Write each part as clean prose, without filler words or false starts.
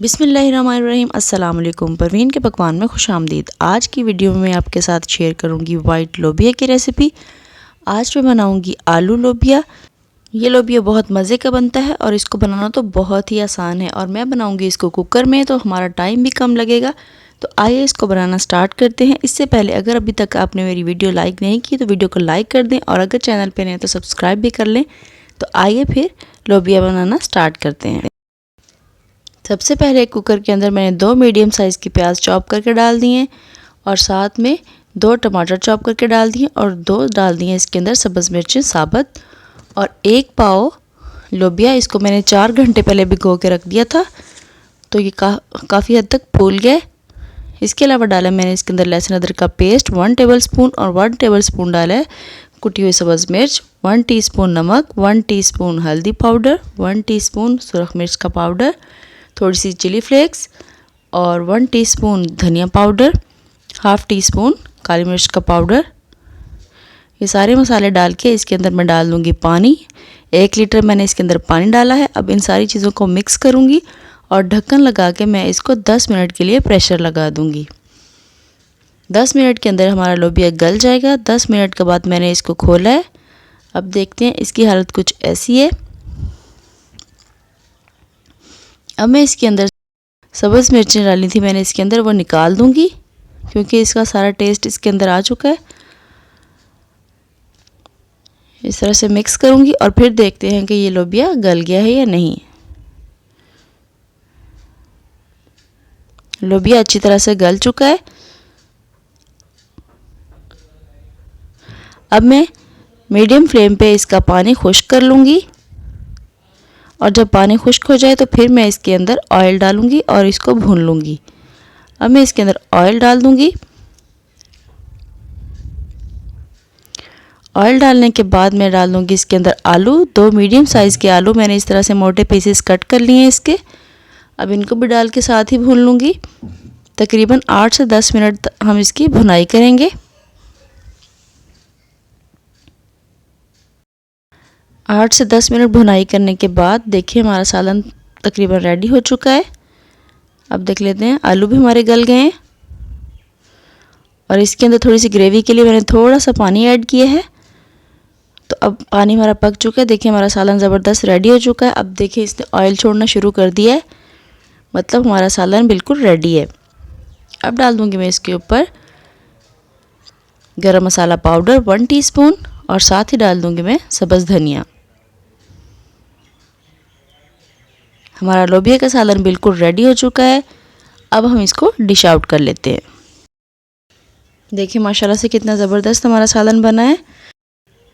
बिस्मिल्लाहिर्रहमानिर्रहीम। अस्सलाम वालेकुम। परवीन के पकवान में खुशामदीद। आज की वीडियो में मैं आपके साथ शेयर करूंगी वाइट लोबिया की रेसिपी। आज मैं बनाऊंगी आलू लोबिया। ये लोबिया बहुत मज़े का बनता है और इसको बनाना तो बहुत ही आसान है और मैं बनाऊंगी इसको कुकर में, तो हमारा टाइम भी कम लगेगा। तो आइए इसको बनाना स्टार्ट करते हैं। इससे पहले अगर अभी तक आपने मेरी वीडियो लाइक नहीं की तो वीडियो को लाइक कर दें और अगर चैनल पर नए तो सब्सक्राइब भी कर लें। तो आइए फिर लोबिया बनाना स्टार्ट करते हैं। सबसे पहले एक कुकर के अंदर मैंने 2 मीडियम साइज़ की प्याज चॉप करके डाल दिए और साथ में 2 टमाटर चॉप करके डाल दिए और 2 डाल दिए इसके अंदर सब्ज़ मिर्चें साबुत और 1 पाव लोबिया। इसको मैंने 4 घंटे पहले भिगो के रख दिया था, तो ये काफ़ी हद तक फूल गए। इसके अलावा डाला मैंने इसके अंदर लहसुन अदरक का पेस्ट 1 टेबलस्पून और 1 टेबलस्पून डाला है कुटी हुई सब्ज़ मिर्च, 1 टीस्पून नमक, 1 टीस्पून हल्दी पाउडर, 1 टीस्पून सुरख मिर्च का पाउडर, थोड़ी सी चिली फ्लेक्स और 1 टीस्पून धनिया पाउडर, हाफ़ टी स्पून काली मिर्च का पाउडर। ये सारे मसाले डाल के इसके अंदर मैं डाल दूँगी पानी। 1 लीटर मैंने इसके अंदर पानी डाला है। अब इन सारी चीज़ों को मिक्स करूँगी और ढक्कन लगा के मैं इसको 10 मिनट के लिए प्रेशर लगा दूँगी। 10 मिनट के अंदर हमारा लोबिया गल जाएगा। 10 मिनट के बाद मैंने इसको खोला है। अब देखते हैं, इसकी हालत कुछ ऐसी है। अब मैं इसके अंदर सब्ज़ मिर्चें डाली थी मैंने इसके अंदर, वो निकाल दूंगी क्योंकि इसका सारा टेस्ट इसके अंदर आ चुका है। इस तरह से मिक्स करूंगी और फिर देखते हैं कि ये लोबिया गल गया है या नहीं। लोबिया अच्छी तरह से गल चुका है। अब मैं मीडियम फ्लेम पे इसका पानी खुश्क कर लूँगी और जब पानी खुश्क हो जाए तो फिर मैं इसके अंदर ऑयल डालूंगी और इसको भून लूँगी। अब मैं इसके अंदर ऑयल डाल दूँगी। ऑयल डालने के बाद मैं डाल दूँगी इसके अंदर आलू। 2 मीडियम साइज़ के आलू मैंने इस तरह से मोटे पीसेस कट कर लिए हैं इसके। अब इनको भी डाल के साथ ही भून लूँगी। तकरीबन 8 से 10 मिनट हम इसकी भुनाई करेंगे। 8 से 10 मिनट भुनाई करने के बाद देखिए हमारा सालन तकरीबन रेडी हो चुका है। अब देख लेते हैं, आलू भी हमारे गल गए हैं और इसके अंदर थोड़ी सी ग्रेवी के लिए मैंने थोड़ा सा पानी ऐड किया है। तो अब पानी हमारा पक चुका है। देखिए हमारा सालन ज़बरदस्त रेडी हो चुका है। अब देखिए इसने ऑयल छोड़ना शुरू कर दिया है, मतलब हमारा सालन बिल्कुल रेडी है। अब डाल दूँगी मैं इसके ऊपर गरम मसाला पाउडर 1 टीस्पून और साथ ही डाल दूँगी मैं सब्ज़ धनिया। हमारा लोबिया का सालन बिल्कुल रेडी हो चुका है। अब हम इसको डिश आउट कर लेते हैं। देखिए माशाल्लाह से कितना ज़बरदस्त हमारा सालन बना है।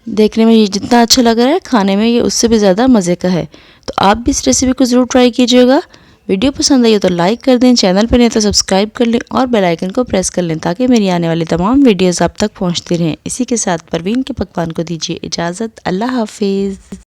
देखने में ये जितना अच्छा लग रहा है, खाने में ये उससे भी ज़्यादा मज़े का है। तो आप भी इस रेसिपी को ज़रूर ट्राई कीजिएगा। वीडियो पसंद आई हो तो लाइक कर दें, चैनल पर नहीं तो सब्सक्राइब कर लें और बेल आइकन को प्रेस कर लें ताकि मेरी आने वाली तमाम वीडियोज़ आप तक पहुँचती रहें। इसी के साथ परवीन के पकवान को दीजिए इजाज़त। अल्लाह हाफिज़।